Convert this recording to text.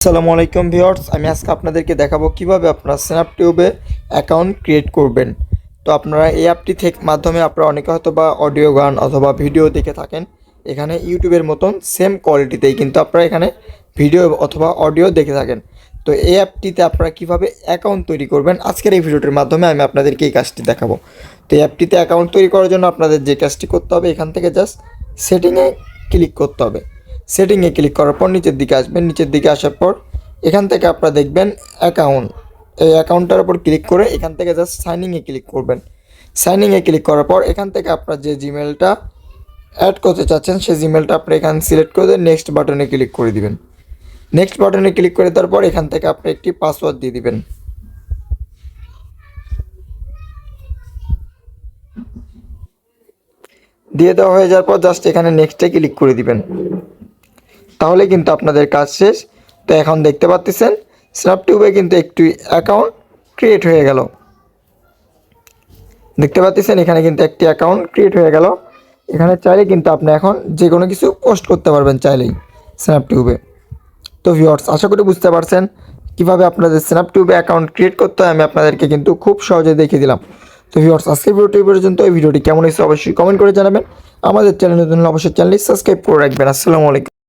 আসসালামু আলাইকুম ভিউয়ার্স, আমি আজকে আপনাদেরকে দেখাবো কিভাবে আপনারা স্ন্যাপটিউবে অ্যাকাউন্ট ক্রিয়েট করবেন। তো আপনারা এই অ্যাপটি থেকে মাধ্যমে আপনারা অনেকে হয়তো বা অডিও গান অথবা ভিডিও দেখে থাকেন। এখানে ইউটিউবের মতন সেম কোয়ালিটিতেই কিন্তু আপনারা এখানে ভিডিও অথবা অডিও দেখে থাকেন। তো এই অ্যাপটিতে আপনারা কিভাবে অ্যাকাউন্ট তৈরি করবেন আজকের এই ভিডিওটির মাধ্যমে আমি আপনাদেরকে এই কাজটি দেখাবো। তো এই অ্যাপটিতে অ্যাকাউন্ট তৈরি করার জন্য আপনাদের যে কাজটি করতে হবে, এখান থেকে জাস্ট সেটিংয়ে ক্লিক করতে হবে। সেটিংয়ে ক্লিক করার পর নিচের দিকে আসবেন। নিচের দিকে আসার পর এখান থেকে আপনারা দেখবেন অ্যাকাউন্ট। এই অ্যাকাউন্টটার উপর ক্লিক করে এখান থেকে জাস্ট সাইনিংয়ে ক্লিক করবেন। সাইনিংয়ে ক্লিক করার পর এখান থেকে আপনার যে জিমেলটা অ্যাড করতে চাচ্ছেন সেই জিমেলটা আপনি এখানে সিলেক্ট করে দিয়ে নেক্সট বাটনে ক্লিক করে দিবেন। নেক্সট বাটনে ক্লিক করে দেওয়ার পর এখান থেকে আপনি একটি পাসওয়ার্ড দিয়ে দিবেন। দিয়ে দেওয়া হয়ে যাওয়ার পর জাস্ট এখানে নেক্সটে ক্লিক করে দিবেন। তাহলে কিন্তু আপনাদের কাজ শেষ। তো এখন দেখতে পাচ্ছেন স্ন্যাপটিউবে কিন্তু একটি অ্যাকাউন্ট ক্রিয়েট হয়ে গেল। দেখতে পাচ্ছেন এখানে কিন্তু একটি অ্যাকাউন্ট ক্রিয়েট হয়ে গেল। এখানে চাইলে কিন্তু আপনি এখন যে কোনো কিছু পোস্ট করতে পারবেন চাইলেই স্ন্যাপটিউবে। তো ভিউয়ার্স, আশা করি বুঝতে পারছেন কীভাবে আপনাদের স্ন্যাপটিউবে অ্যাকাউন্ট ক্রিয়েট করতে হয়। আমি আপনাদেরকে কিন্তু খুব সহজে দেখিয়ে দিলাম। তো ভিউয়ার্স, আজকের ভিডিওটি পর্যন্ত। এই ভিডিওটি কেমন হয়েছে অবশ্যই কমেন্ট করে জানাবেন। আমাদের চ্যানেল নতুন হলে অবশ্যই চ্যানেলটি সাবস্ক্রাইব করে রাখবেন। আসসালামু আলাইকুম।